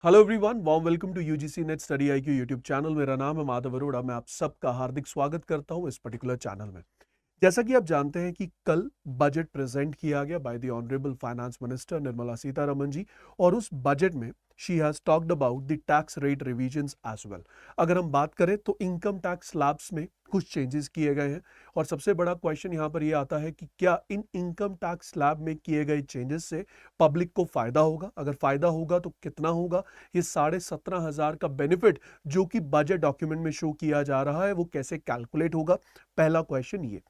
Hello everyone, warm welcome to UGC NET study IQ YouTube channel. मेरा नाम है माधव अरोड़ा। मैं आप सबका हार्दिक स्वागत करता हूं इस पर्टिकुलर चैनल में। जैसा कि आप जानते हैं कि कल बजट प्रेजेंट किया गया by the honourable finance minister Nirmala Sitharaman ji, और उस बजट में she has talked about the tax rate revisions as well. अगर हम बात करें तो इनकम टैक्स स्लैब्स में कुछ चेंजेस किए गए हैं, और सबसे बड़ा क्वेश्चन यहाँ पर यह आता है कि क्या इन इनकम टैक्स स्लैब में किए गए चेंजेस से पब्लिक को फायदा होगा। अगर फायदा होगा तो कितना होगा। ये 17,500 का बेनिफिट जो कि बजट डॉक्यूमेंट में शो किया जा रहा है वो कैसे कैलकुलेट होगा। पहला क्वेश्चन ये।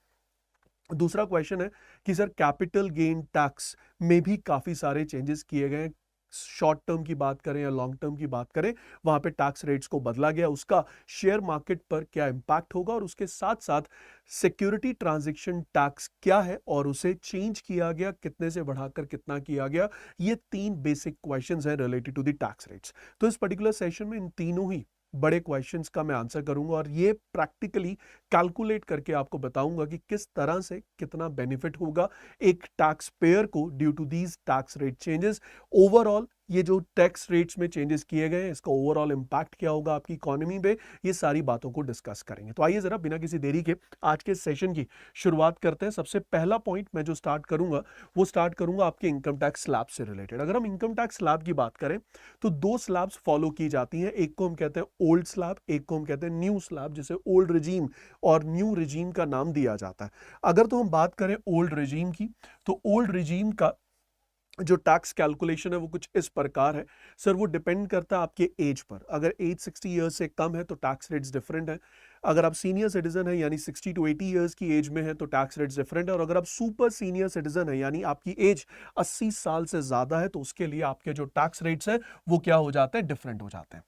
दूसरा क्वेश्चन है कि सर कैपिटल गेन टैक्स में भी काफी सारे चेंजेस किए गए हैं। शॉर्ट टर्म की बात करें या लॉन्ग टर्म की बात करें, वहां पे टैक्स रेट्स को बदला गया। उसका शेयर मार्केट पर क्या इंपैक्ट होगा, और उसके साथ साथ सिक्योरिटी ट्रांजैक्शन टैक्स क्या है और उसे चेंज किया गया, कितने से बढ़ाकर कितना किया गया। ये तीन बेसिक क्वेश्चंस हैं related to the tax rates. तो इस पर्टिकुलर सेशन में इन तीनों ही बड़े क्वेश्चंस का मैं आंसर करूंगा, और ये प्रैक्टिकली कैलकुलेट करके आपको बताऊंगा कि किस तरह से कितना बेनिफिट होगा एक टैक्स पेयर को due to these tax rate changes. Overall ये जो टैक्स रेट्स में चेंजेस किए गए हैं, इसका ओवरऑल इंपैक्ट क्या होगा आपकी इकोनॉमी पे, ये सारी बातों को डिस्कस करेंगे। तो आइए जरा बिना किसी देरी के आज के सेशन की शुरुआत करते हैं। सबसे पहला पॉइंट मैं जो स्टार्ट करूंगा वो स्टार्ट करूंगा आपके इनकम टैक्स स्लैब से रिलेटेड। अगर हम इनकम टैक्स स्लैब की बात करें तो दो स्लैब्स फॉलो की जाती हैं। एक को हम कहते हैं ओल्ड स्लैब, एक को हम कहते हैं न्यू स्लैब, जिसे ओल्ड रिजीम और न्यू रिजीम का नाम दिया जाता है। अगर तो हम बात करें ओल्ड रिजीम की, तो ओल्ड रिजीम का जो टैक्स कैलकुलेशन है वो कुछ इस प्रकार है। सर वो डिपेंड करता है आपके एज पर। अगर एज 60 ईयर्स से कम है तो टैक्स रेट्स डिफरेंट है। अगर आप सीनियर सिटीजन है यानी 60 टू 80 ईयर्स की एज में है तो टैक्स रेट्स डिफरेंट है। और अगर आप सुपर सीनियर सिटीजन है यानी आपकी एज 80 साल से ज्यादा है तो उसके लिए आपके जो टैक्स रेट्स है वो क्या हो जाते हैं, डिफरेंट हो जाते हैं।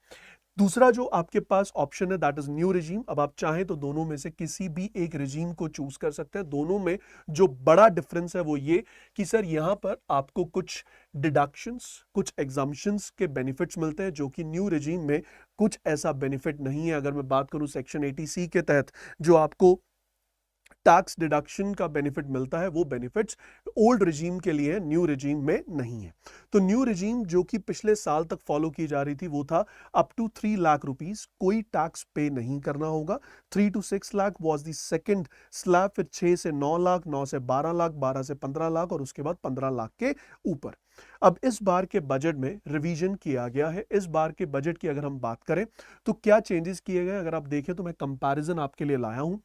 दूसरा जो आपके पास ऑप्शन है दैट इज न्यू रिजीम। अब आप चाहें तो दोनों में से किसी भी एक रिजीम को चूज कर सकते हैं। दोनों में जो बड़ा डिफरेंस है वो ये कि सर यहां पर आपको कुछ डिडक्शंस, कुछ एग्जाम्पशंस के बेनिफिट्स मिलते हैं, जो कि न्यू रिजीम में कुछ ऐसा बेनिफिट नहीं है। अगर मैं बात करूं सेक्शन 80C के तहत जो आपको टैक्स डिडक्शन का बेनिफिट मिलता है, वो बेनिफिट्स ओल्ड रिजीम के लिए न्यू रिजीम में नहीं है। तो न्यू रिजीम जो कि पिछले साल तक फॉलो की जा रही थी वो था अप टू 3 लाख रुपीस कोई टैक्स पे नहीं करना होगा। 3 to 6 lakh was the second slab, फिर 6 से 9 लाख, 9 से 12 लाख, 12 से 15 लाख, और उसके बाद 15 लाख के ऊपर। अब इस बार के बजट में रिवीजन किया गया है। इस बार के बजट की अगर हम बात करें तो क्या चेंजेस किए गए, अगर आप देखें तो मैं कंपैरिजन आपके लिए लाया हूं।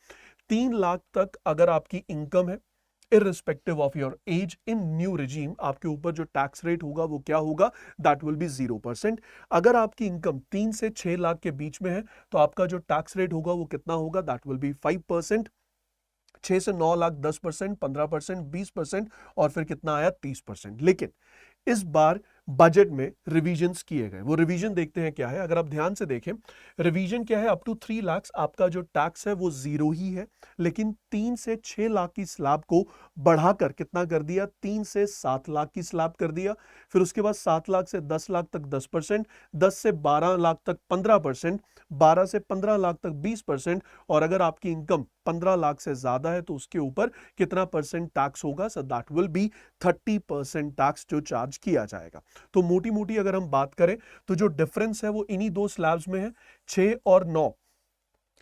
3 लाख तक अगर आपकी इनकम है, irrespective of your age, in new regime आपके ऊपर जो टैक्स रेट होगा वो क्या होगा, दैट विल बी 0%। अगर आपकी इनकम 3 से 6 लाख के बीच में है तो आपका जो टैक्स रेट होगा वो कितना होगा, दैट विल बी 5%। 6 से 9 लाख 10%, 15%, 20%, और फिर कितना आया 30%। लेकिन इस बार बजट में रिवीजन्स किए गए। वो रिवीजन देखते हैं क्या है। अगर आप ध्यान से देखें रिवीजन क्या है, अप टू 3 लाख आपका जो टैक्स है वो 0 ही है, लेकिन 3 से 6 लाख की स्लैब को बढ़ाकर कितना कर दिया, 3 से 7 लाख की स्लैब कर दिया। फिर उसके बाद 7 लाख से 10 लाख तक 10%, 10 से 12 लाख तक 15%, 12 से 15 लाख तक 20%, और अगर आपकी इनकम 15 लाख से ज्यादा है तो उसके ऊपर कितना परसेंट टैक्स होगा, so that will be 30% tax जो चार्ज किया जाएगा। तो मोटी मोटी अगर हम बात करें तो जो डिफरेंस है वो इन्हीं दो स्लैब्स में है, 6 और 9,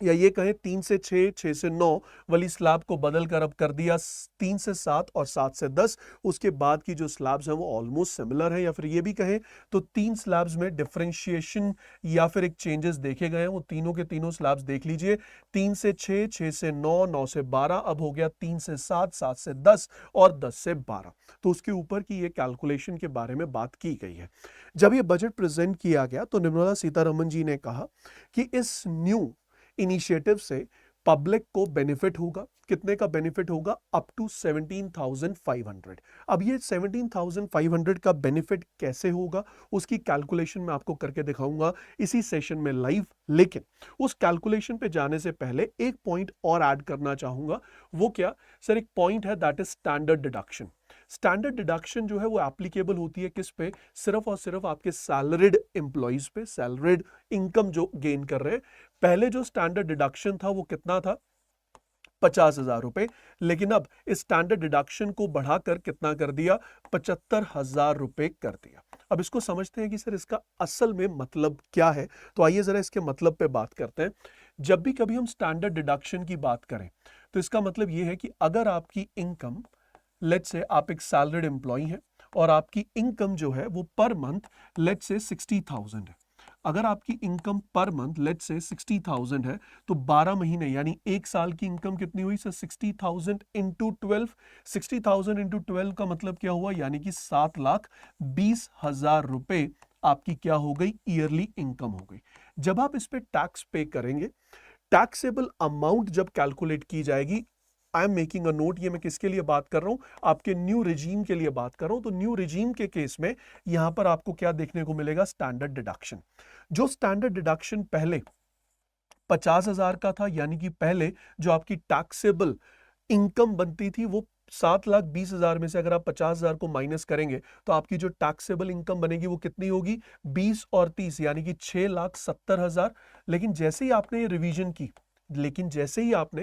या ये कहें 3 से 6, 6 से 9 वाली स्लैब को बदल कर अब कर दिया 3 से 7 और 7 से 10। उसके बाद की जो स्लैब्स हैं वो ऑलमोस्ट सिमिलर है, या फिर ये भी कहें तो 3 स्लैब्स में डिफरेंशिएशन या फिर एक चेंजेस देखे गए हैं। वो तीनों के तीनों स्लैब्स देख लीजिए, 3 से 6, 6 से 9, 9 से 12, अब हो गया 3 से 7, 7 से 10, और 10 से 12। तो उसके ऊपर की ये कैलकुलेशन के बारे में बात की गई है। जब ये बजट प्रेजेंट किया गया तो निर्मला सीतारमण जी ने कहा कि इस न्यू इनिशिएटिव से पब्लिक को बेनिफिट होगा। कितने का बेनिफिट होगा, अप टू 17,500। अब ये 17,500 का बेनिफिट कैसे होगा उसकी कैलकुलेशन मैं आपको करके दिखाऊंगा इसी सेशन में लाइव। लेकिन उस कैलकुलेशन पे जाने से पहले एक पॉइंट और ऐड करना चाहूंगा। वो क्या सर, एक पॉइंट है that is standard deduction. Standard deduction जो है वो एप्लीकेबल होती है किस पे, सिर्फ और सिर्फ आपके सैलरीड एम्प्लॉइज पे, सैलरीड इनकम जो गेन कर रहे हैं। पहले जो स्टैंडर्ड डिडक्शन था वो कितना था, 50,000 रुपए, लेकिन अब इस स्टैंडर्ड डिडक्शन को बढ़ाकर कितना कर दिया, 75,000 रुपए कर दिया। अब इसको समझते हैं कि सर इसका असल में मतलब क्या है। तो आइए जरा इसके मतलब पे बात करते हैं। जब भी कभी हम स्टैंडर्ड डिडक्शन की बात करें तो इसका मतलब यह है कि अगर आपकी इनकम, लेट्स से आप एक सैलरीड एम्प्लॉय हैं और आपकी इनकम जो है वो पर मंथ लेट्स से 60,000 है। अगर आपकी income per month let's say 60,000 है तो 12 महीने यानी एक साल की इनकम कितनी हुई सर, 60,000 इंटू 12। 60,000 इंटू 12 का मतलब क्या हुआ, यानी कि 7,20,000 रुपए आपकी क्या हो गई, ईयरली इनकम हो गई। जब आप इस पे टैक्स पे करेंगे, टैक्सेबल अमाउंट जब कैलकुलेट की जाएगी, I am making a note, ये मैं किसके लिए बात कर रहा हूं, आपके न्यू रिजीम के लिए बात कर रहा हूं। तो न्यू रिजीम के केस में यहां पर आपको क्या देखने को मिलेगा, स्टैंडर्ड डिडक्शन। जो स्टैंडर्ड डिडक्शन पहले 50,000 का था, यानी कि पहले जो आपकी टैक्सेबल इनकम बनती थी वो 7,20,000 में से अगर आप 50,000 को माइनस करेंगे तो आपकी जो टैक्सेबल इनकम बनेगी वो कितनी होगी, 20 और 30 यानी कि 6,70,000। लेकिन जैसे ही आपने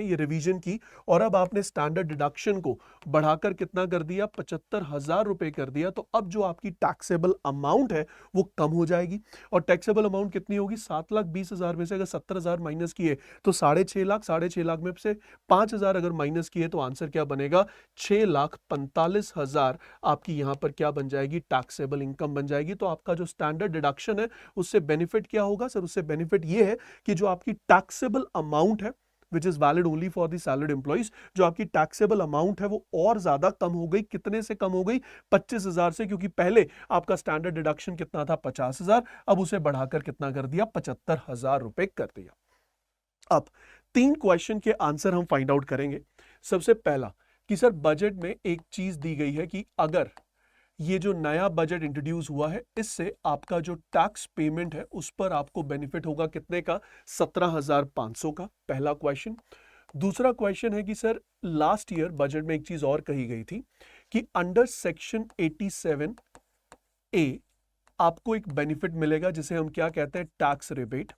ये रिवीजन की और अब आपने स्टैंडर्ड डिडक्शन को बढ़ाकर कितना कर दिया, 75,000 रुपए कर दिया, तो अब जो आपकी टैक्सेबल अमाउंट है वो कम हो जाएगी। और टैक्सेबल अमाउंट कितनी होगी, 7,20,000 में से अगर 70,000 माइनस किए तो 6.5 लाख में से 5,000 अगर माइनस किए तो आंसर क्या बनेगा, 6,45,000 आपकी यहां पर क्या बन जाएगी, टैक्सेबल इनकम बन जाएगी। तो आपका जो स्टैंडर्ड डिडक्शन है उससे बेनिफिट क्या होगा सर, उससे बेनिफिट ये है कि जो आपकी टैक्सेबल अमाउंट है which is valid only for the salaried employees, जो आपकी टैक्सेबल अमाउंट है वो और ज्यादा कम हो गई। कितने से कम हो गई, 25,000 से, क्योंकि पहले आपका स्टैंडर्ड डिडक्शन कितना था, 50,000, अब उसे बढ़ाकर कितना कर दिया, 75,000 रुपए कर दिया। अब 3 क्वेश्चन के आंसर हम फाइंड आउट करेंगे। सबसे पहला कि सर बजट में एक चीज दी गई है कि अगर ये जो नया बजट इंट्रोड्यूस हुआ है इससे आपका जो टैक्स पेमेंट है उस पर आपको बेनिफिट होगा कितने का, 17,500 का, पहला क्वेश्चन। दूसरा क्वेश्चन है कि सर लास्ट ईयर बजट में एक चीज और कही गई थी कि अंडर सेक्शन 87A आपको एक बेनिफिट मिलेगा जिसे हम क्या कहते हैं, टैक्स रिबेट।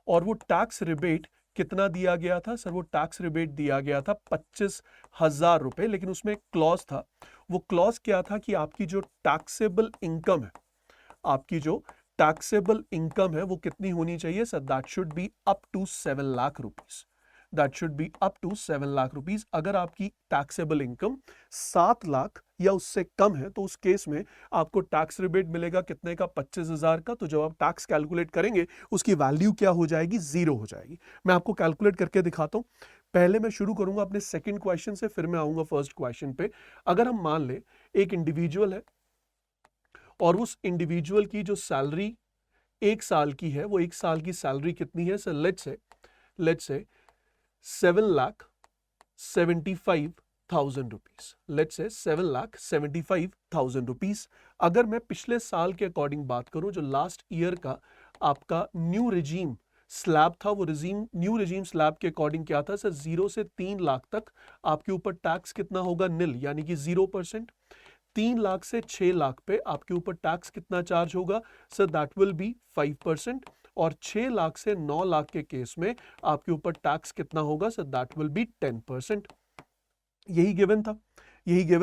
और वो टैक्स रिबेट कितना दिया गया था सर, वो टैक्स रिबेट दिया गया था 25,000 रुपए। लेकिन उसमें एक क्लॉज था, वो क्लॉज क्या था कि आपकी जो टैक्सेबल इनकम है, आपकी जो टैक्सेबल इनकम है वो कितनी होनी चाहिए sir, that should be up to 7 lakh rupees, that should be up to 7 lakh rupees. अगर आपकी टैक्सेबल इनकम 7 लाख या उससे कम है तो उस केस में आपको टैक्स रिबेट मिलेगा कितने का, 25,000 का। तो जब आप टैक्स कैलकुलेट करेंगे उसकी वैल्यू क्या हो जाएगी, 0 हो जाएगी। मैं आपको कैलकुलेट करके दिखाता हूं। पहले मैं शुरू करूंगा अपने सेकंड क्वेश्चन से, फिर मैं आऊंगा फर्स्ट क्वेश्चन पे। अगर हम मान ले एक इंडिविजुअल है और उस इंडिविजुअल की जो सैलरी एक साल की है, वो एक साल की सैलरी कितनी है sir, let's say 7,75,000 rupees, let's say 7,75,000 rupees. अगर मैं पिछले साल के अकॉर्डिंग बात करूं, जो लास्ट ईयर का आपका न्यू रिजीम स्लैब था, वो न्यू रिजीम स्लैब के अकॉर्डिंग क्या था सर, 0 से 3 लाख तक आपके ऊपर टैक्स कितना होगा, निल, यानी कि 0%। 3 लाख से 6 लाख पे आपके ऊपर टैक्स कितना चार्ज होगा सर, दैट विल बी 5%। और 6 लाख से 9 लाख के केस में आपके ऊपर टैक्स कितना होगा सर, दैट विल बी 10%। यही गिवन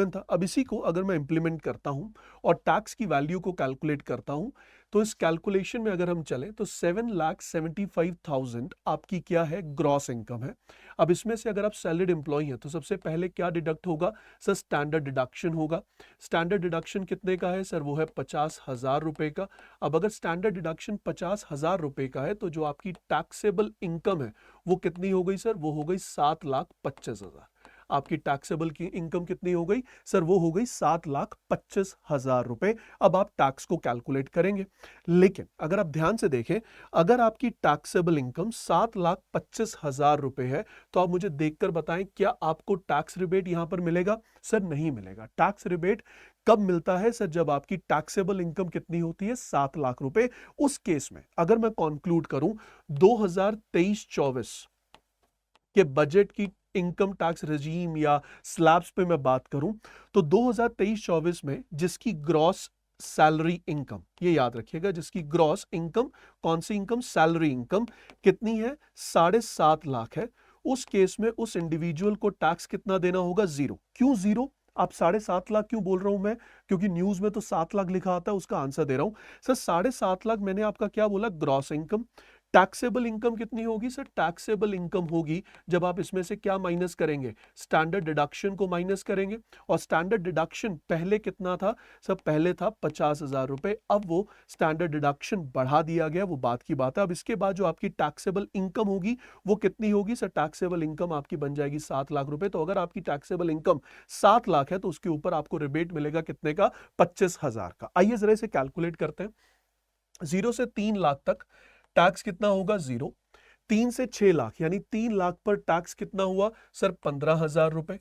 था। अब इसी को अगर मैं इंप्लीमेंट करता हूं और टैक्स की वैल्यू को कैलकुलेट करता हूं, तो इस कैलकुलेशन में अगर हम चलें तो 7,75,000 आपकी क्या है, ग्रॉस इनकम है। अब इसमें से अगर आप सैलरीड एम्प्लॉय हैं तो सबसे पहले क्या डिडक्ट होगा सर, स्टैंडर्ड डिडक्शन होगा। स्टैंडर्ड डिडक्शन कितने का है सर, वो है 50,000 रुपए का। अब अगर स्टैंडर्ड डिडक्शन 50,000 रुपए का है तो जो आपकी टैक्सेबल इनकम है वो कितनी हो गई सर, वो हो गई 7,25,000। आपकी टैक्सेबल की इनकम कितनी हो गई सर, वो हो गई 7,25,000 रुपए। अब आप टैक्स को कैलकुलेट करेंगे, लेकिन अगर आप ध्यान से देखें, अगर आपकी टैक्सेबल इनकम 7,25,000 रुपए है तो आप मुझे देखकर बताएं क्या आपको टैक्स रिबेट यहां पर मिलेगा सर, नहीं मिलेगा। टैक्स रिबेट कब मिलता है सर, जब आपकी टैक्सेबल इनकम कितनी होती है, 7 लाख रुपए। उस केस में अगर मैं कंक्लूड करूं 2023-24 के बजट की इनकम टैक्स रजीम या स्लैब्स पे मैं बात करूं तो 2023-24 में जिसकी ग्रॉस सैलरी इनकम, ये याद रखिएगा, जिसकी ग्रॉस इनकम, कौन सी इनकम, सैलरी इनकम कितनी है, 7.5 लाख है, उस केस में उस इंडिविजुअल को टैक्स कितना देना होगा? 0। क्यों 0? आप 7.5 लाख क्यों बोल रहा हूं मैं? क्योंकि न्यूज में तो 7 लाख लिखा आता है, उसका आंसर दे रहा हूं सर। 7.5 लाख मैंने आपका क्या बोला? Gross income. टैक्सेबल इनकम कितनी होगी सर? टैक्सेबल इनकम होगी जब आप इसमें से क्या माइनस करेंगे? स्टैंडर्ड डिडक्शन को माइनस करेंगे। और स्टैंडर्ड डिडक्शन पहले कितना था सर? पहले था 50,000 रुपए। अब वो स्टैंडर्ड डिडक्शन बढ़ा दिया गया, वो बात की बात है। अब इसके बाद जो आपकी टैक्सेबल इनकम होगी वो कितनी होगी सर? टैक्सेबल इनकम आपकी बन जाएगी 7 लाख रुपए। तो अगर आपकी टैक्सेबल इनकम 7 लाख है तो उसके ऊपर आपको रिबेट मिलेगा कितने का? 25,000 का। आइए जरा इसे कैलकुलेट करते हैं। 0 से 3 लाख तक टैक्स कितना होगा? 0। 3 से 6 लाख यानी 3 लाख पर टैक्स कितना हुआ सर? 15,000 रुपए।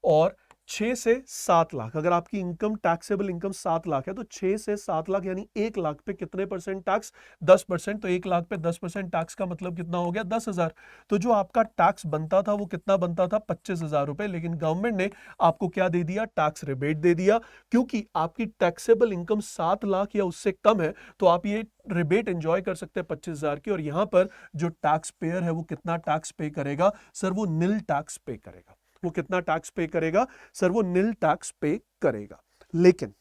और 6 से 7 लाख, अगर आपकी इनकम टैक्सेबल इनकम 7 लाख है तो 6 से 7 लाख यानी 1 लाख पे कितने परसेंट टैक्स? 10%। तो 1 लाख पे 10% टैक्स का मतलब कितना हो गया? 10,000। तो जो आपका टैक्स बनता था वो कितना बनता था? 25,000 रुपए। लेकिन गवर्नमेंट ने आपको क्या दे दिया? टैक्स रिबेट दे दिया। क्योंकि आपकी टैक्सेबल इनकम 7 लाख या उससे कम है तो आप ये रिबेट एंजॉय कर सकते हैं 25,000 की। और यहां पर जो टैक्स पेयर है वो कितना टैक्स पे करेगा सर? वो नील टैक्स पे करेगा। वो कितना टैक्स पे करेगा सर? वो नील टैक्स पे करेगा। लेकिन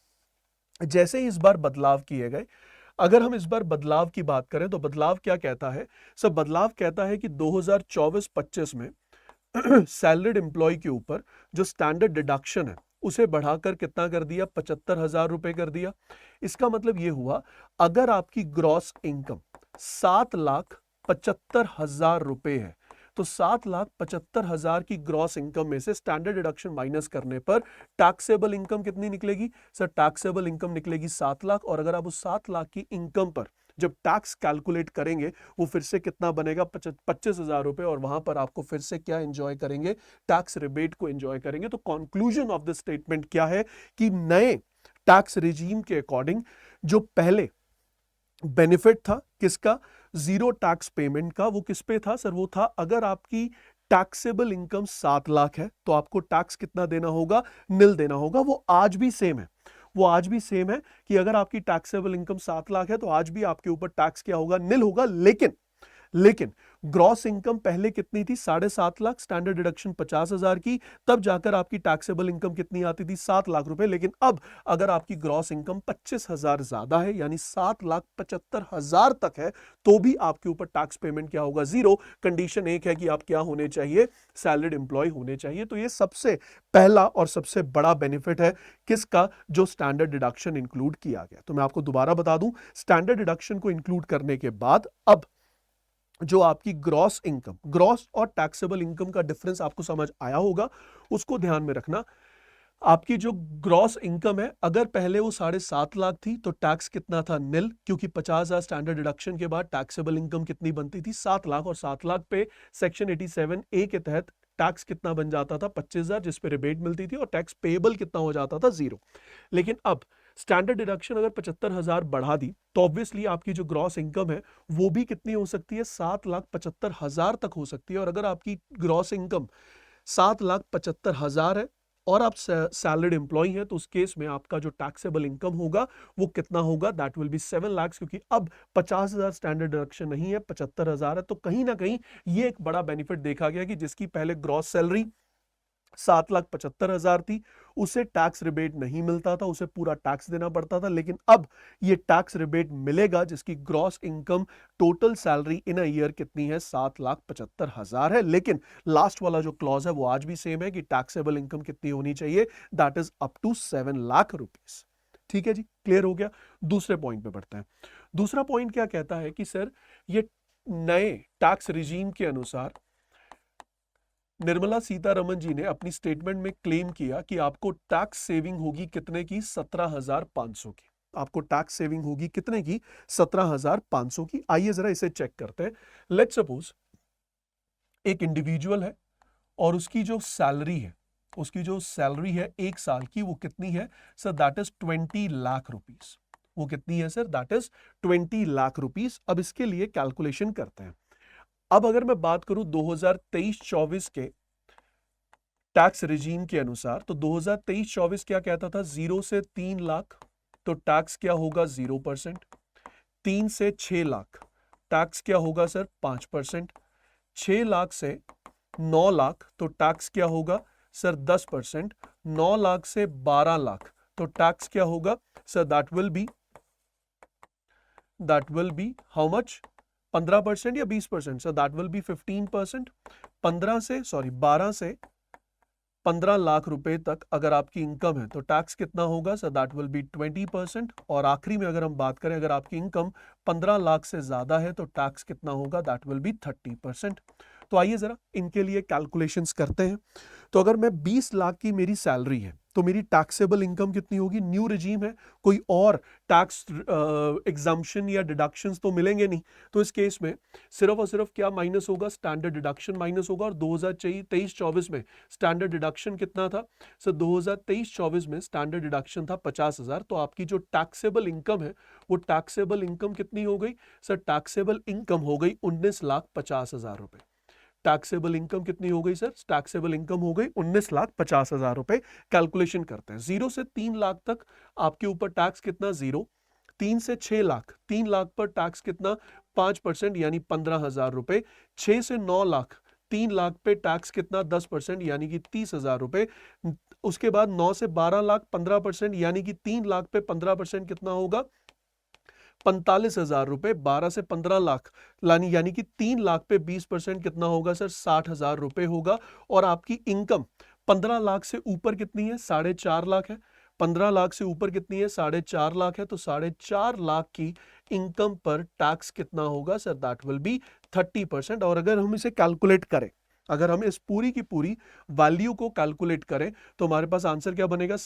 जैसे ही इस बार बदलाव किए गए, अगर हम इस बार बदलाव की बात करें तो बदलाव क्या कहता है सर? बदलाव कहता है कि 2024-25 में सैलरीड एम्प्लॉय के ऊपर जो स्टैंडर्ड डिडक्शन है उसे बढ़ाकर कितना कर दिया? 75,000 रुपए कर दिया। इसका मतलब यह हुआ अगर आपकी ग्रॉस इनकम 7,75,000 रुपए है तो 7,75,000 की ग्रॉस इनकम में से स्टैंडर्ड डिडक्शन माइनस करने पर टैक्सेबल इनकम कितनी निकलेगी सर? टैक्सेबल इनकम निकलेगी 7 लाख। और अगर आप उस 7 लाख की इनकम पर जब टैक्स कैलकुलेट करेंगे वो फिर से कितना बनेगा? 25,000 रुपए। और वहां पर आपको फिर से क्या एंजॉय करेंगे? टैक्स रिबेट को एंजॉय करेंगे। तो कंक्लूजन ऑफ दिस स्टेटमेंट क्या है कि नए टैक्स रिजीम के अकॉर्डिंग जो पहले बेनिफिट था किसका? जीरो टैक्स पेमेंट का, वो किस पे था सर? वो था अगर आपकी टैक्सेबल इनकम 7 लाख है तो आपको टैक्स कितना देना होगा? नील देना होगा। वो आज भी सेम है। वो आज भी सेम है कि अगर आपकी टैक्सेबल इनकम 7 लाख है तो आज भी आपके ऊपर टैक्स क्या होगा? नील होगा। लेकिन ग्रॉस इनकम पहले कितनी थी? 7.5 लाख। स्टैंडर्ड डिडक्शन 50,000 की, तब जाकर आपकी टैक्सेबल इनकम कितनी आती थी? 7 लाख रुपए। लेकिन अब अगर आपकी ग्रॉस इनकम 25,000 ज्यादा है यानी 7,75,000 तक है तो भी आपके ऊपर टैक्स पेमेंट क्या होगा? 0। कंडीशन एक है कि आप क्या होने चाहिए? सैलरीड एम्प्लॉय होने चाहिए। तो ये सबसे पहला और सबसे बड़ा बेनिफिट है किसका? जो स्टैंडर्ड डिडक्शन इंक्लूड किया गया। तो मैं आपको दोबारा बता दूं, स्टैंडर्ड डिडक्शन को इंक्लूड करने के बाद अब जो आपकी ग्रॉस इनकम, ग्रॉस और टैक्सेबल इनकम का डिफरेंस आपको समझ आया होगा, उसको ध्यान में रखना। आपकी जो ग्रॉस इनकम है अगर पहले वो 7.5 लाख थी तो टैक्स कितना था? नील। क्योंकि 50,000 स्टैंडर्ड डिडक्शन के बाद टैक्सेबल इनकम कितनी बनती थी? 7 लाख। और 7 लाख पे सेक्शन 87A के तहत टैक्स कितना बन जाता था? 25,000, जिस पे रिबेट मिलती थी। और टैक्स पेएबल कितना हो जाता था? 0। लेकिन अब स्टैंडर्ड डिडक्शन अगर 75,000 बढ़ा दी तो ऑब्वियसली आपकी जो ग्रॉस इनकम है वो भी कितनी हो सकती है? 7,75,000 तक हो सकती है। और अगर आपकी ग्रॉस इनकम 7,75,000 है और आप सैलरीड एम्प्लॉय हैं तो उस केस में आपका जो टैक्सेबल इनकम होगा वो कितना होगा? That will be 7 lakh. क्योंकि अब 50,000 स्टैंडर्ड डिडक्शन नहीं है, 75,000 है। तो कहीं ना कहीं ये एक बड़ा बेनिफिट देखा गया कि जिसकी पहले ग्रॉस सैलरी 7,75,000 थी उसे टैक्स रिबेट नहीं मिलता था, उसे पूरा टैक्स देना पड़ता था। लेकिन अब ये टैक्स रिबेट मिलेगा जिसकी gross income total salary in a year कितनी है? 7,75,000 है। लेकिन लास्ट वाला जो क्लॉज है वो आज भी सेम है कि टैक्सेबल इनकम कितनी होनी चाहिए? That is up to 7 lakh rupees. ठीक है जी, क्लियर हो गया। दूसरे पॉइंट पे बढ़ते हैं। दूसरा पॉइंट क्या कहता है कि सर ये नए टैक्स रिजीम के अनुसार निर्मला सीतारमन जी ने अपनी स्टेटमेंट में क्लेम किया कि आपको टैक्स सेविंग होगी कितने की? 17,500 की। आपको टैक्स सेविंग होगी कितने की? 17,500 की। आइए जरा इसे चेक करते हैं। लेट्स सपोज एक इंडिविजुअल है और उसकी जो सैलरी है 1 साल की वो कितनी है sir? That is 20 lakh rupees. वो कितनी है sir? That is 20 lakh rupees. अब इसके लिए कैलकुलेशन करते हैं। अब अगर मैं बात करूं 2023-24 के टैक्स रिजीम के अनुसार तो 2023-24 क्या कहता था? 0 से 3 लाख तो टैक्स क्या होगा? 0%। 3 से 6 लाख टैक्स क्या होगा सर? 5%। 6 लाख से 9 लाख तो टैक्स क्या होगा सर 10%, 9 लाख से 12 लाख तो टैक्स क्या होगा sir that will be how much 15% या 20%, सर दैट विल बी 15%। 12 से 15 लाख रुपए तक अगर आपकी इनकम है तो टैक्स कितना होगा सर दैट विल बी 20%। और आखिरी में अगर हम बात करें अगर आपकी इनकम 15 लाख से ज्यादा है तो टैक्स कितना होगा दैट विल बी 30%। तो आइए जरा इनके लिए कैलकुलेशंस करते हैं। तो अगर मैं 20 लाख की मेरी सैलरी है तो मेरी टैक्सेबल इनकम कितनी होगी, न्यू रिजीम है, कोई और टैक्स एग्जम्पशन या डिडक्शंस तो मिलेंगे नहीं। तो इस केस में सिर्फ और सिर्फ क्या माइनस होगा, स्टैंडर्ड डिडक्शन माइनस होगा। और 2023-24 में स्टैंडर्ड डिडक्शन कितना था सर 2023-24 में स्टैंडर्ड डिडक्शन था 50,000। तो आपकी जो टैक्सेबल इनकम है वो टैक्सेबल इनकम कितनी हो गई सर, टैक्सेबल इनकम हो गई 19,50,000 रुपए। टैक्सेबल इनकम कितनी हो गई सर, टैक्सेबल इनकम हो गई 19,50,000 रुपए। कैलकुलेशन करते हैं, 0 से 3 लाख तक आपके ऊपर टैक्स कितना, 0। 3 से 6 लाख, 3 लाख पर टैक्स कितना 5% यानी 15,000 रुपए। 6 से 9 लाख, 3 लाख पे टैक्स कितना 10% यानी कि 30,000 रुपए। उसके बाद 9 से 12 लाख 15% यानी कि 3 लाख पे 15% कितना होगा 45,000 रुपए। 12 से 15 लाख यानी कि 3 लाख पे 20% कितना होगा सर 60,000 रुपए होगा। और आपकी इनकम 15 लाख से ऊपर कितनी है 4.5 लाख है। 15 लाख से ऊपर कितनी है 4.5 लाख है। तो 4.5 लाख की इनकम पर टैक्स कितना होगा सर दैट विल बी 30%। और अगर हम इसे कैलकुलेट करें, अगर हम इस पूरी की पूरी वैल्यू को कैलकुलेट करें तो हमारे पास आंसर क्या बनेगा,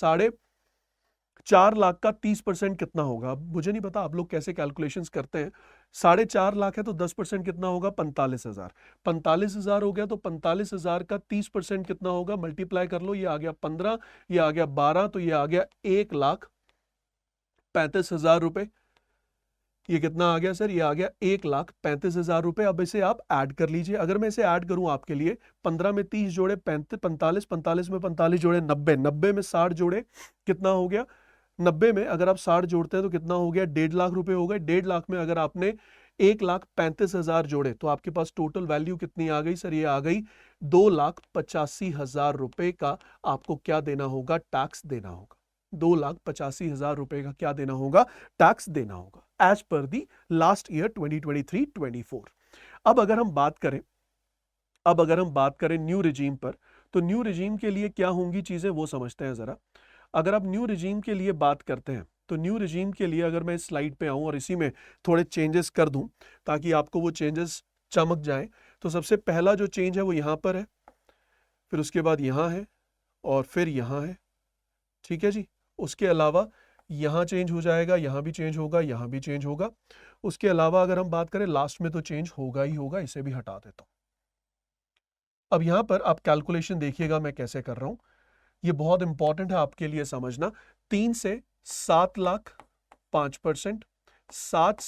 4.5 लाख का 30% कितना होगा। अब मुझे नहीं पता आप लोग कैसे कैलकुलेशंस करते हैं। 4.5 लाख है तो 10% कितना होगा 45,000। 45,000 हो गया तो 45,000 का 30% कितना होगा, मल्टीप्लाई कर लो, ये आ गया 15, ये आ गया 12, तो ये आ गया 1,35,000 रुपए। ये कितना आ गया सर, ये आ गया 1,35,000 रुपए। अब इसे आप ऐड कर लीजिए, अगर मैं इसे ऐड करूं आपके लिए, 15 में 30 जोड़े 45, 45 में 45 जोड़े 90, 90 में 60 जोड़े कितना हो गया, 90 में अगर आप 60 जोड़ते हैं तो कितना हो गया 1.5 लाख रुपए हो गए। 1.5 लाख में अगर आपने 1,35,000 जोड़े तो आपके पास टोटल वैल्यू कितनी आ गई सर, ये आ गई 2,85,000 रुपए का आपको क्या देना होगा, टैक्स देना होगा। 2,85,000 रुपए का क्या देना होगा, टैक्स देना होगा एज पर दी लास्ट ईयर 2023-24। अब अगर हम बात करें न्यू रिजीम पर, तो न्यू रिजीम के लिए क्या होंगी चीजें वो समझते हैं जरा। अगर आप न्यू रिजीम के लिए बात करते हैं तो न्यू रिजीम के लिए अगर मैं इस स्लाइड पे आऊं और इसी में थोड़े चेंजेस कर दूं ताकि आपको वो चेंजेस चमक जाए, तो सबसे पहला जो चेंज है वो यहां पर है, फिर उसके बाद यहां है और फिर यहां है, ठीक है जी। उसके अलावा यहां चेंज हो जाएगा, यहां भी चेंज होगा, यहां भी चेंज होगा। उसके अलावा अगर हम बात करें लास्ट में तो चेंज होगा ही होगा, इसे भी हटा देता हूं। अब यहां पर आप कैलकुलेशन देखिएगा मैं कैसे कर रहा हूं, ये बहुत इंपॉर्टेंट है आपके लिए समझना। 3 से 7 लाख 5%, 7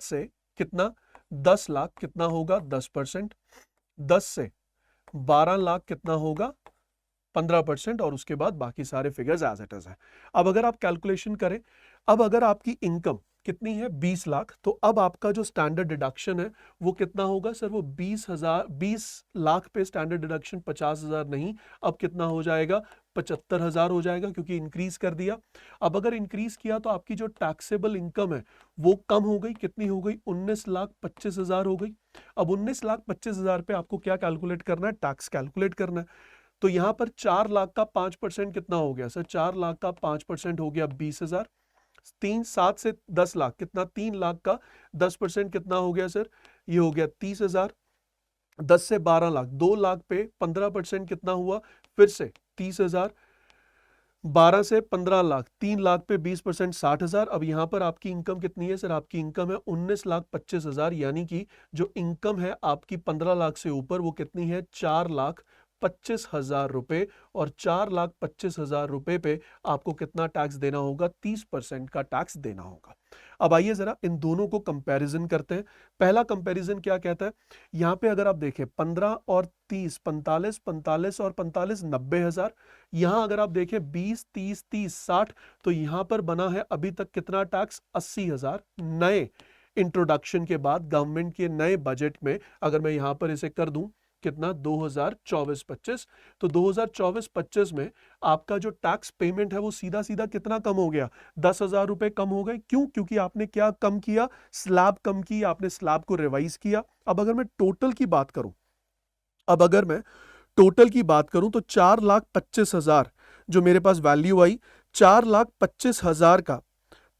से कितना 10 लाख कितना होगा 10%, 10 से 12 लाख कितना होगा 15%, और उसके बाद बाकी सारे फिगर्स एज इट इज है। अब अगर आप कैलकुलेशन करें, अब अगर आपकी इनकम कितनी है 20 लाख, तो अब आपका जो स्टैंडर्ड डिडक्शन है वो कितना होगा सर, वो 20 लाख पे स्टैंडर्ड डिडक्शन 50,000 नहीं, अब कितना हो जाएगा 75,000 हो जाएगा, क्योंकि इंक्रीज कर दिया। अब अगर इंक्रीज किया तो आपकी जो टैक्सेबल इनकम है वो कम हो गई, कितनी हो गई 19,25,000 हो गई। अब 19,25,000 पे आपको क्या कैलकुलेट करना है, टैक्स कैलकुलेट करना है। तो यहां पर 4 लाख का 5% कितना हो गया सर, 4 लाख का 5% हो गया 20,000। 7 से 10 लाख कितना, 3 लाख का 10% कितना हो गया सर, ये हो गया 30,000। 10 से 12 लाख, 2 लाख पे 15% कितना हुआ, फिर से 30,000। 12 से 15 लाख, 3 लाख पे 20% 60,000। अब यहां पर आपकी इनकम कितनी है सर, आपकी इनकम है 19,25,000, यानी कि जो इनकम है आपकी 15 लाख से ऊपर वो कितनी है 4,25,000 रुपए। और 4,25,000 रुपए पे आपको कितना टैक्स देना होगा, 30% का टैक्स देना होगा। अब आइए जरा इन दोनों को कंपैरिजन करते हैं। पहला कंपैरिजन क्या कहता है, यहां पे अगर आप देखें 15 और 30, 45, 45 और 45 90,000। यहां अगर आप देखें 20, 30, 60, तो यहां पर बना है अभी तक कितना टैक्स 80,000 नए इंट्रोडक्शन के बाद गवर्नमेंट के नए बजट में, अगर मैं यहां पर इसे कर दूं कितना 2024-25, तो 2024-25 में आपका जो टैक्स पेमेंट है वो सीधा सीधा कितना कम हो गया, 10,000 रुपए कम हो गए। क्यों? क्योंकि आपने क्या कम किया, स्लैब कम की, आपने स्लैब को रिवाइज किया। अब अगर मैं टोटल की बात करूं, तो 4,25,000 जो मेरे पास वैल्यू आई, 4,25,000 का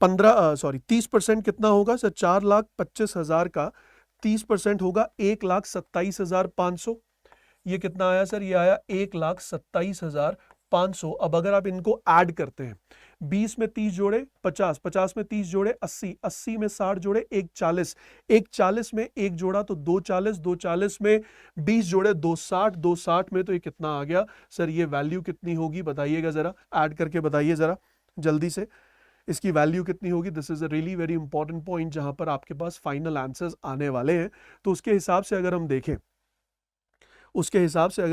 30% कितना होगा सर? 4,25,000 का 30% होगा 1,27,500। ये कितना आया सर? ये आया 1,27,500। अब अगर आप इनको ऐड करते हैं, 20 में 30 जोड़े 50, 50 में 30 जोड़े 80, 80 में 60 जोड़े 140, 140 में 1 जोड़ा तो 240, 240 में 20 जोड़े 260, 260 में तो ये कितना आ गया सर? ये वैल्यू कितनी होगी बताइएगा जरा, ऐड करके बताइए जरा जल्दी से, इसकी वैल्यू कितनी होगी? This is a really very important point जहां पर आपके पास फाइनल आंसर्स आने वाले हैं। तो उसके हिसाब से अगर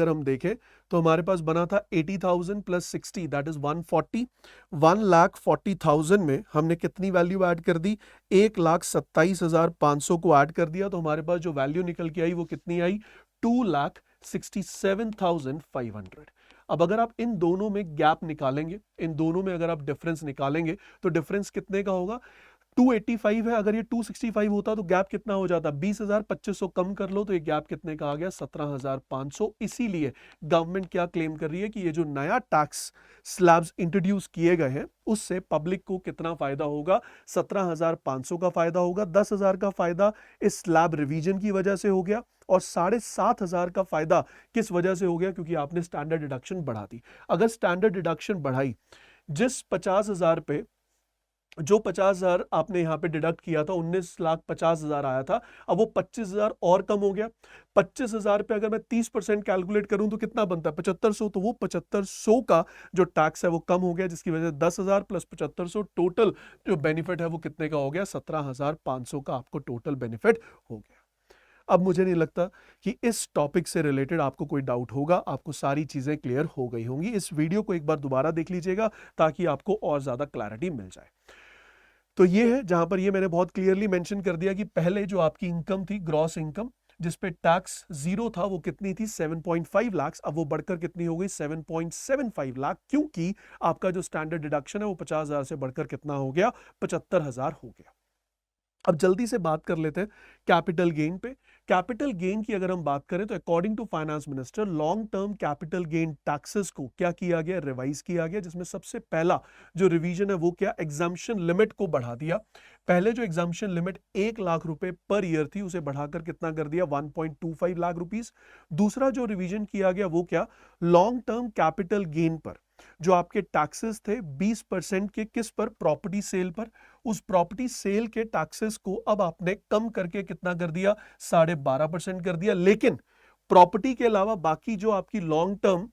हम देखें तो हमारे पास बना था 80,000 प्लस 60 दैट इज 140, 1,40,000 में हमने कितनी वैल्यू ऐड कर दी? 1,27,500 को ऐड कर दिया, तो हमारे पास जो वैल्यू निकल के आई वो कितनी आई? 2,67,500। अब अगर आप इन दोनों में गैप निकालेंगे, इन दोनों में अगर आप डिफरेंस निकालेंगे तो डिफरेंस कितने का होगा? 285 है, अगर ये 265 होता तो गैप कितना हो जाता? 20,2500 कम कर लो तो ये गैप कितने का आ गया? 17,500। इसीलिए गवर्नमेंट क्या क्लेम कर रही है कि ये जो नया टैक्स स्लैब्स इंट्रोड्यूस किए गए हैं उससे पब्लिक को कितना फायदा होगा? 17,500 का फायदा होगा। 10,000 का फायदा इस स्लैब रिवीजन की वजह से हो गया और 7,500 का फायदा किस वजह से हो गया? क्योंकि आपने स्टैंडर्ड डिडक्शन बढ़ा दी। अगर स्टैंडर्ड डिडक्शन बढ़ाई, जिस 50,000 पे जो 50,000 आपने यहां पे डिडक्ट किया था, 19,50,000 आया था, अब वो 25,000 और कम हो गया। 25,000 पे अगर मैं 30% कैलकुलेट करूं तो कितना बनता है? 7,500। तो वो 7,500 का जो टैक्स है वो कम हो गया, जिसकी वजह से 10,000 प्लस 7,500 टोटल जो बेनिफिट है वो कितने का हो गया? 17,500 का आपको टोटल बेनिफिट हो गया। अब मुझे नहीं लगता कि इस टॉपिक से रिलेटेड आपको कोई डाउट होगा, आपको सारी चीजें क्लियर हो गई होंगी। इस वीडियो को एक बार दोबारा देख लीजिएगा ताकि आपको और ज्यादा क्लैरिटी मिल जाए। तो ये है जहां पर ये मैंने बहुत क्लियरली मेंशन कर दिया कि पहले जो आपकी इनकम थी, ग्रॉस इनकम, जिस पे टैक्स जीरो था, वो कितनी थी? 7.5 लाख। अब वो बढ़कर कितनी हो गई? 7.75 लाख, क्योंकि आपका जो स्टैंडर्ड डिडक्शन है वो 50,000 से बढ़कर कितना हो गया? 75,000 हो गया। अब जल्दी से बात कर लेते हैं कैपिटल गेन पे। कैपिटल गेन की अगर हम बात करें तो according to finance minister, long term capital gain taxes को क्या किया गया? रिवाइज किया गया, जिसमें सबसे पहला जो रिवीजन है वो क्या? एग्जाम्पशन लिमिट को बढ़ा दिया। पहले जो एग्जाम्पशन लिमिट 1 लाख रुपए पर ईयर थी उसे बढ़ाकर कितना कर दिया? 1.25 लाख रुपीस। दूसरा जो रिवीजन किया गया वो क्या? लॉन्ग टर्म कैपिटल गेन पर जो आपके टैक्सेस थे 20% के, किस पर? प्रॉपर्टी सेल पर। उस प्रॉपर्टी सेल के टैक्सेस को अब आपने कम करके कितना कर दिया? 12.5% कर दिया। लेकिन प्रॉपर्टी के अलावा बाकी जो आपकी लॉन्ग टर्म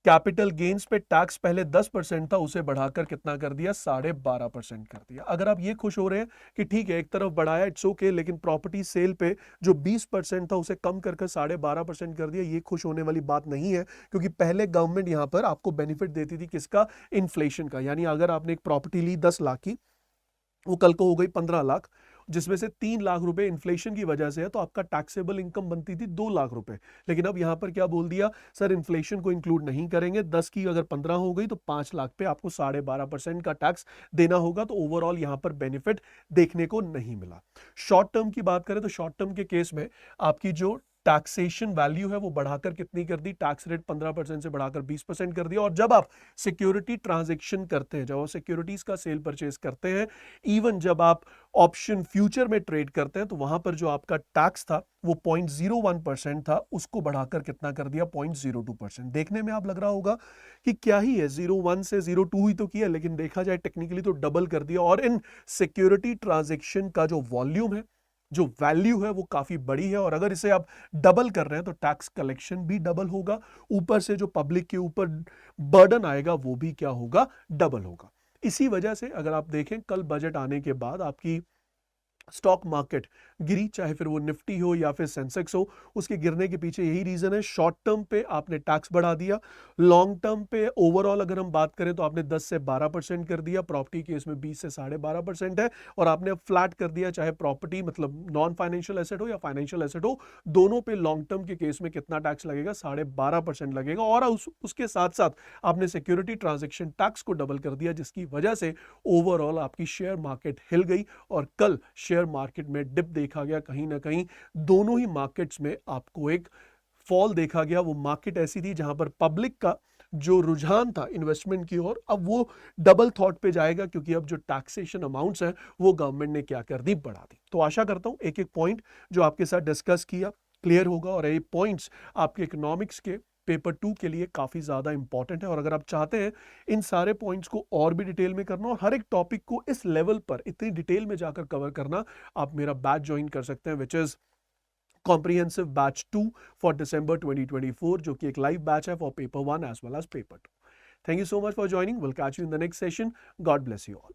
कैपिटल गेन्स पे टैक्स पहले 10% था उसे बढ़ाकर कितना कर दिया? 12.5% कर दिया। अगर आप ये खुश हो रहे हैं कि ठीक है एक तरफ बढ़ाया, इट्स ओके, लेकिन प्रॉपर्टी सेल पे जो 20% था उसे कम कर 12.5% कर दिया, ये खुश होने वाली बात नहीं है। क्योंकि पहले गवर्नमेंट यहां पर आपको बेनिफिट देती थी किसका? इन्फ्लेशन का। यानी अगर आपने एक प्रॉपर्टी ली 10 लाख की, वो कल को हो गई 15 लाख, जिसमें से 3 लाख रुपए इन्फ्लेशन की वजह से है, तो आपका टैक्सेबल इनकम बनती थी 2 लाख रुपए। लेकिन अब यहां पर क्या बोल दिया? सर इन्फ्लेशन को इंक्लूड नहीं करेंगे, 10 की अगर 15 हो गई तो 5 लाख पे आपको 12.5% का टैक्स देना होगा। तो ओवरऑल यहां पर बेनिफिट देखने को नहीं मिला। शॉर्ट टर्म की बात करें तो शॉर्ट टर्म के केस में आपकी जो टैक्सेशन वैल्यू है वो बढ़ाकर कितनी कर दी? टैक्स रेट 15% से बढ़ाकर 20% कर दिया। और जब आप सिक्योरिटी ट्रांजैक्शन करते हैं, जब आप सिक्योरिटीज का सेल परचेज करते हैं, इवन जब आप ऑप्शन फ्यूचर में ट्रेड करते हैं, तो वहां पर जो आपका टैक्स था वो 0.01% था, उसको बढ़ाकर कितना कर दिया? 0.02%। देखने में आप लग रहा होगा कि क्या ही है, 0.1 से 0.2 ही तो किया, लेकिन देखा जाए टेक्निकली तो डबल कर दिया। और इन सिक्योरिटी ट्रांजैक्शन का जो वॉल्यूम है, जो वैल्यू है, वो काफी बड़ी है। और अगर इसे आप डबल कर रहे हैं तो टैक्स कलेक्शन भी डबल होगा, ऊपर से जो पब्लिक के ऊपर बर्डन आएगा वो भी क्या होगा? डबल होगा। इसी वजह से अगर आप देखें कल बजट आने के बाद आपकी स्टॉक मार्केट गिरी, चाहे फिर वो निफ्टी हो या फिर सेंसेक्स हो, उसके गिरने के पीछे यही रीजन है, शॉर्ट टर्म पे आपने टैक्स बढ़ा दिया, लॉन्ग टर्म पे ओवरऑल अगर हम बात करें तो आपने 10 से 12% कर दिया, प्रॉपर्टी केस में 20 से 12.5% है, और आपने फ्लैट कर दिया, चाहे प्रॉपर्टी मतलब नॉन फाइनेंशियल एसेट हो या फाइनेंशियल एसेट हो, दोनों पे लॉन्ग टर्म के केस में कितना टैक्स लगेगा, 12.5% लगेगा। और उसके साथ साथ आपने सिक्योरिटी ट्रांजेक्शन टैक्स को डबल कर दिया, जिसकी वजह से ओवरऑल आपकी शेयर मार्केट हिल गई, और कल शेयर मार्केट में डिप देखा गया, कहीं ना कहीं दोनों ही मार्केट्स में आपको एक फॉल देखा गया। वो मार्केट ऐसी थी जहां पर पब्लिक का जो रुझान था इन्वेस्टमेंट की ओर, अब वो डबल थॉट पे जाएगा, क्योंकि अब जो टैक्सेशन अमाउंट्स हैं वो गवर्नमेंट ने क्या कर दी, बढ़ा दी। तो आशा करता हूं एक एक पॉइंट जो आपके साथ डिस्कस किया क्लियर होगा, और ये पॉइंट्स आपके इकोनॉमिक्स के पेपर 2 के लिए काफ़ी ज़्यादा इंपॉर्टेंट है। और अगर आप चाहते हैं इन सारे पॉइंट्स को और भी डिटेल में करना और हर एक टॉपिक को इस लेवल पर इतनी डिटेल में जाकर कवर करना, आप मेरा बैच ज्वाइन कर सकते हैं, which is comprehensive batch 2 for December 2024, जो कि एक लाइव बैच है for paper 1 as well as paper 2। Thank you so much for joining, will catch you in the next session. God bless you all.